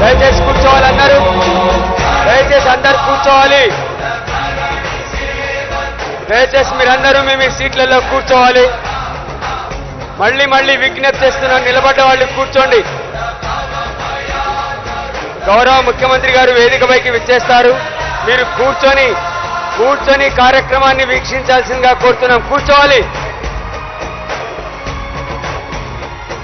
దయచేసి కూర్చోవాలి అందరూ. దయచేసి అందరు కూర్చోవాలి. దయచేసి మీరందరూ మీ సీట్లలో కూర్చోవాలి. మళ్ళీ విజ్ఞప్తి చేస్తున్నాం, నిలబడ్డ వాళ్ళు కూర్చోండి. గౌరవ ముఖ్యమంత్రి గారు వేదికపైకి విచ్చేస్తారు. మీరు కూర్చొని కార్యక్రమాన్ని వీక్షించాల్సిందిగా కోరుతున్నాం. కూర్చోవాలి.